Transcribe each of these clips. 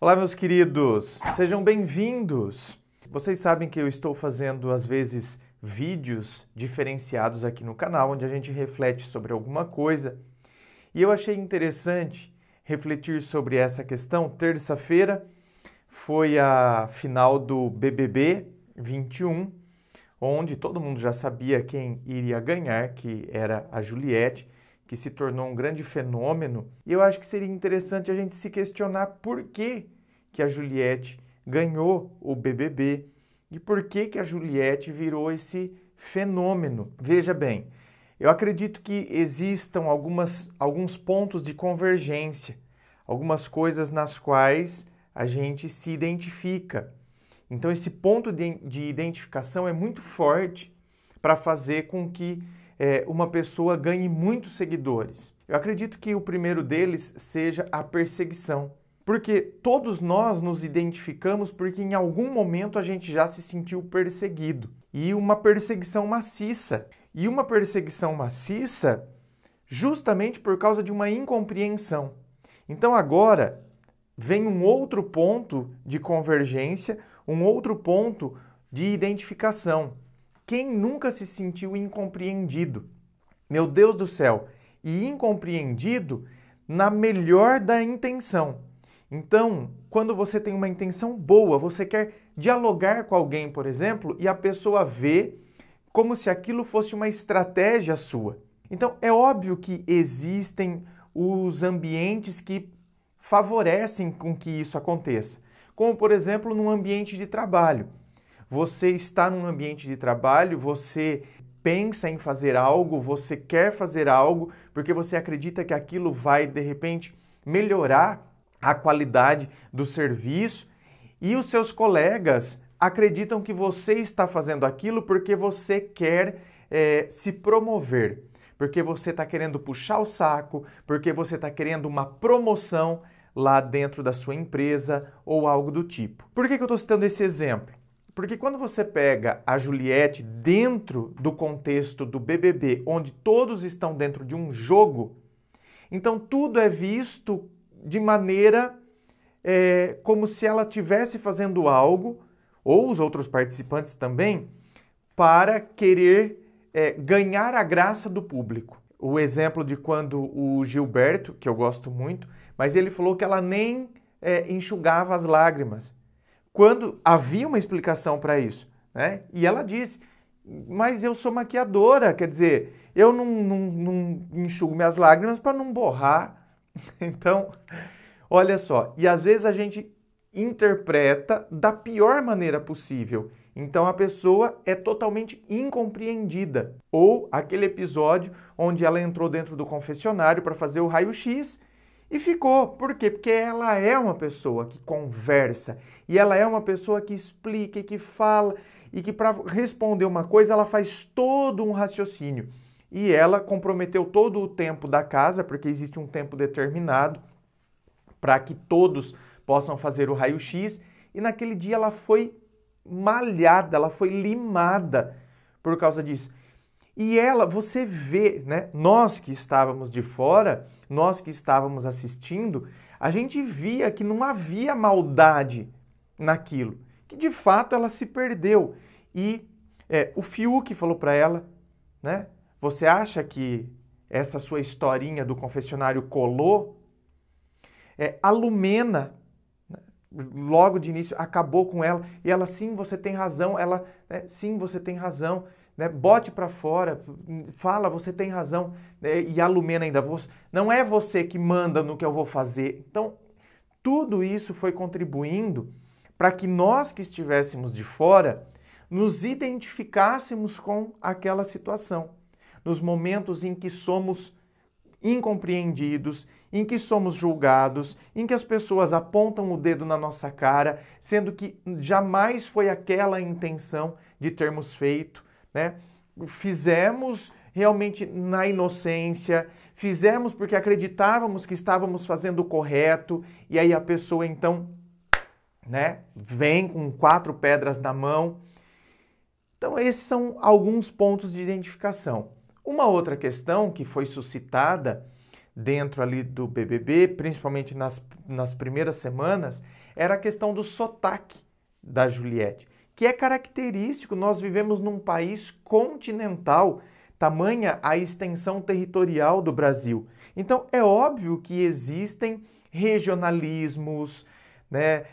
Olá, meus queridos, sejam bem-vindos. Vocês sabem que eu estou fazendo, às vezes, vídeos diferenciados aqui no canal, onde a gente reflete sobre alguma coisa. E eu achei interessante refletir sobre essa questão. Terça-feira foi a final do BBB 21, onde todo mundo já sabia quem iria ganhar, que era a Juliette, que se tornou um grande fenômeno. E eu acho que seria interessante a gente se questionar por que a Juliette ganhou o BBB e por que a Juliette virou esse fenômeno. Veja bem, eu acredito que existam alguns pontos de convergência, algumas coisas nas quais a gente se identifica. Então, esse ponto de identificação é muito forte para fazer com que uma pessoa ganhe muitos seguidores. Eu acredito que o primeiro deles seja a perseguição. Porque todos nós nos identificamos porque em algum momento a gente já se sentiu perseguido. E uma perseguição maciça. E uma perseguição maciça justamente por causa de uma incompreensão. Então agora vem um outro ponto de convergência, um outro ponto de identificação. Quem nunca se sentiu incompreendido? Meu Deus do céu! E incompreendido na melhor da intenção. Então, quando você tem uma intenção boa, você quer dialogar com alguém, por exemplo, e a pessoa vê como se aquilo fosse uma estratégia sua. Então, é óbvio que existem os ambientes que favorecem com que isso aconteça. Como, por exemplo, num ambiente de trabalho. Você está num ambiente de trabalho, você pensa em fazer algo, você quer fazer algo, porque você acredita que aquilo vai, de repente, melhorar a qualidade do serviço e os seus colegas acreditam que você está fazendo aquilo porque você quer se promover, porque você está querendo puxar o saco, porque você está querendo uma promoção lá dentro da sua empresa ou algo do tipo. Por que eu estou citando esse exemplo? Porque quando você pega a Juliette dentro do contexto do BBB, onde todos estão dentro de um jogo, então tudo é visto de maneira como se ela estivesse fazendo algo, ou os outros participantes também, para querer ganhar a graça do público. O exemplo de quando o Gilberto, que eu gosto muito, mas ele falou que ela nem enxugava as lágrimas, quando havia uma explicação para isso, né? E ela disse, mas eu sou maquiadora, quer dizer, eu não enxugo minhas lágrimas para não borrar. Então, olha só, e às vezes a gente interpreta da pior maneira possível. Então a pessoa é totalmente incompreendida. Ou aquele episódio onde ela entrou dentro do confessionário para fazer o raio-x e ficou. Por quê? Porque ela é uma pessoa que conversa e ela é uma pessoa que explica e que fala e que para responder uma coisa ela faz todo um raciocínio. E ela comprometeu todo o tempo da casa, porque existe um tempo determinado para que todos possam fazer o raio-x, e naquele dia ela foi malhada, ela foi limada por causa disso. E ela, você vê, né? Nós que estávamos de fora, nós que estávamos assistindo, a gente via que não havia maldade naquilo, que de fato ela se perdeu. E o Fiuk falou para ela, né? Você acha que essa sua historinha do confessionário colou? A Lumena, logo de início, acabou com ela. E ela, sim, você tem razão. Ela, sim, você tem razão. Né? Bote para fora, fala, você tem razão. E a Lumena ainda, não é você que manda no que eu vou fazer. Então, tudo isso foi contribuindo para que nós que estivéssemos de fora nos identificássemos com aquela situação. Nos momentos em que somos incompreendidos, em que somos julgados, em que as pessoas apontam o dedo na nossa cara, sendo que jamais foi aquela a intenção de termos feito, né? Fizemos realmente na inocência, fizemos porque acreditávamos que estávamos fazendo o correto, e aí a pessoa então, né, vem com 4 pedras na mão. Então esses são alguns pontos de identificação. Uma outra questão que foi suscitada dentro ali do BBB, principalmente nas primeiras semanas, era a questão do sotaque da Juliette, que é característico. Nós vivemos num país continental, tamanha a extensão territorial do Brasil. Então, é óbvio que existem regionalismos, né,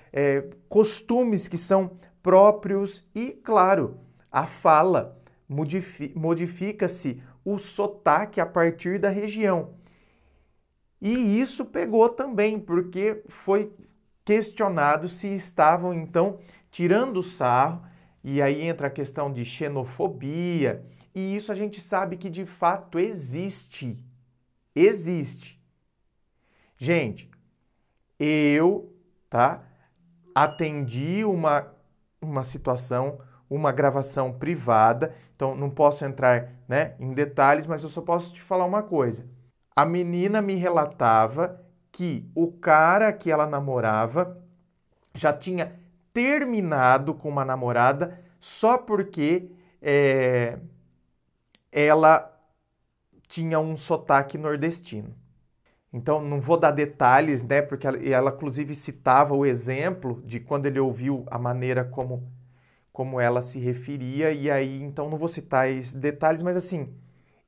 costumes que são próprios e, claro, a fala modifica-se o sotaque a partir da região. E isso pegou também, porque foi questionado se estavam, então, tirando sarro, e aí entra a questão de xenofobia, e isso a gente sabe que de fato existe. Existe. Gente, eu, atendi uma situação, uma gravação privada, então não posso entrar, né, em detalhes, mas eu só posso te falar uma coisa. A menina me relatava que o cara que ela namorava já tinha terminado com uma namorada só porque ela tinha um sotaque nordestino. Então, não vou dar detalhes, né, porque ela inclusive citava o exemplo de quando ele ouviu a maneira como ela se referia, e aí, então, não vou citar esses detalhes, mas assim,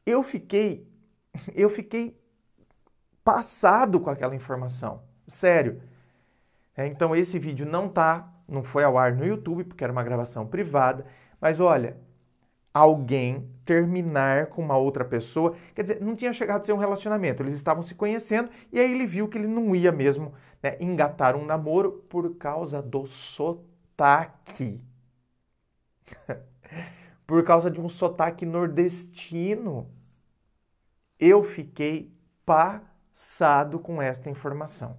eu fiquei passado com aquela informação, sério. Então, esse vídeo não foi ao ar no YouTube, porque era uma gravação privada, mas olha, alguém terminar com uma outra pessoa, quer dizer, não tinha chegado a ser um relacionamento, eles estavam se conhecendo, e aí ele viu que ele não ia mesmo, né, engatar um namoro por causa do sotaque. Por causa de um sotaque nordestino. Eu fiquei passado com esta informação.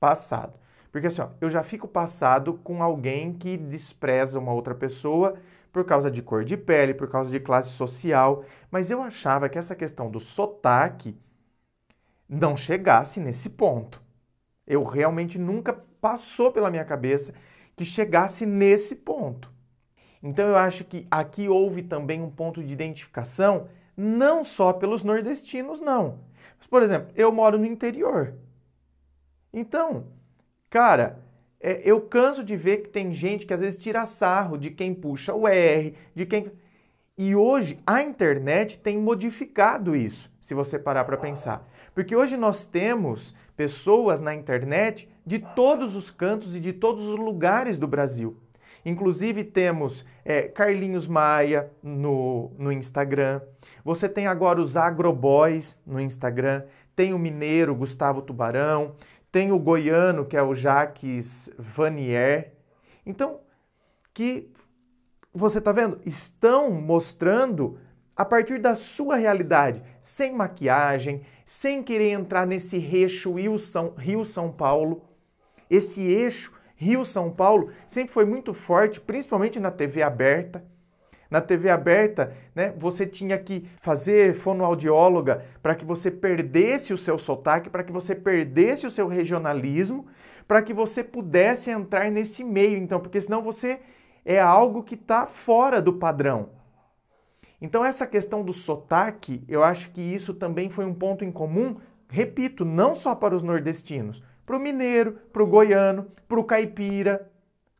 Passado. Porque assim, eu já fico passado com alguém que despreza uma outra pessoa por causa de cor de pele, por causa de classe social, mas eu achava que essa questão do sotaque não chegasse nesse ponto. Eu realmente nunca passou pela minha cabeça que chegasse nesse ponto. Então eu acho que aqui houve também um ponto de identificação, não só pelos nordestinos, não. Mas, por exemplo, eu moro no interior. Então, cara, eu canso de ver que tem gente que às vezes tira sarro de quem puxa o R, de quem... E hoje a internet tem modificado isso, se você parar para pensar. Porque hoje nós temos pessoas na internet de todos os cantos e de todos os lugares do Brasil. Inclusive temos Carlinhos Maia no Instagram, você tem agora os agroboys no Instagram, tem o mineiro Gustavo Tubarão, tem o goiano que é o Jaques Vanier. Então, que você está vendo? Estão mostrando a partir da sua realidade, sem maquiagem, sem querer entrar nesse eixo Rio-São Paulo. Esse eixo Rio-São Paulo sempre foi muito forte, principalmente na TV aberta. Na TV aberta, né, você tinha que fazer fonoaudióloga para que você perdesse o seu sotaque, para que você perdesse o seu regionalismo, para que você pudesse entrar nesse meio, então, porque senão você é algo que está fora do padrão. Então, essa questão do sotaque, eu acho que isso também foi um ponto em comum, repito, não só para os nordestinos, para o mineiro, para o goiano, para o caipira,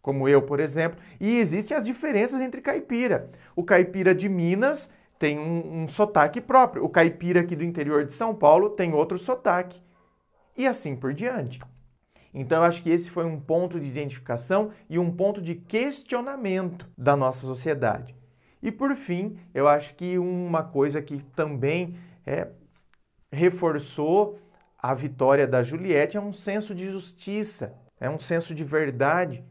como eu, por exemplo. E existem as diferenças entre caipira. O caipira de Minas tem um sotaque próprio. O caipira aqui do interior de São Paulo tem outro sotaque. E assim por diante. Então, eu acho que esse foi um ponto de identificação e um ponto de questionamento da nossa sociedade. E, por fim, eu acho que uma coisa que também reforçou a vitória da Juliette é um senso de justiça, é um senso de verdade.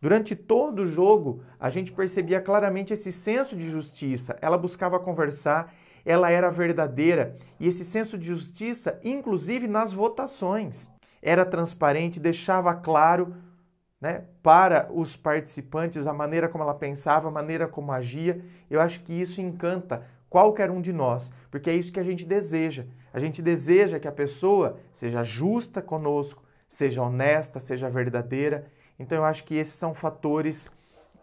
Durante todo o jogo, a gente percebia claramente esse senso de justiça. Ela buscava conversar, ela era verdadeira. E esse senso de justiça, inclusive nas votações, era transparente, deixava claro, né, para os participantes a maneira como ela pensava, a maneira como agia. Eu acho que isso encanta qualquer um de nós, porque é isso que a gente deseja. A gente deseja que a pessoa seja justa conosco, seja honesta, seja verdadeira. Então eu acho que esses são fatores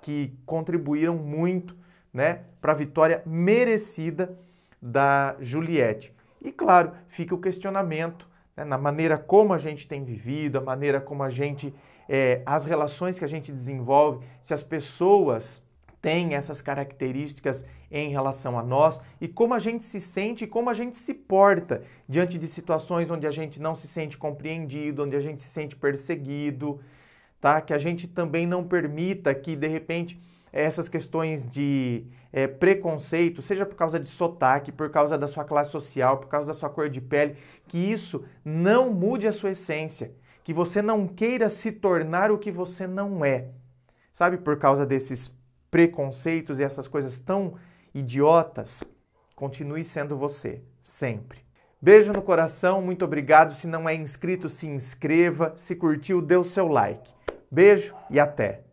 que contribuíram muito, né, para a vitória merecida da Juliette. E claro, fica o questionamento, né, na maneira como a gente tem vivido, a maneira como a gente, as relações que a gente desenvolve, se as pessoas têm essas características em relação a nós e como a gente se sente e como a gente se porta diante de situações onde a gente não se sente compreendido, onde a gente se sente perseguido, tá? Que a gente também não permita que, de repente, essas questões de preconceito, seja por causa de sotaque, por causa da sua classe social, por causa da sua cor de pele, que isso não mude a sua essência, que você não queira se tornar o que você não é, sabe? Por causa desses preconceitos e essas coisas tão idiotas, continue sendo você, sempre. Beijo no coração, muito obrigado. Se não é inscrito, se inscreva. Se curtiu, dê o seu like. Beijo e até!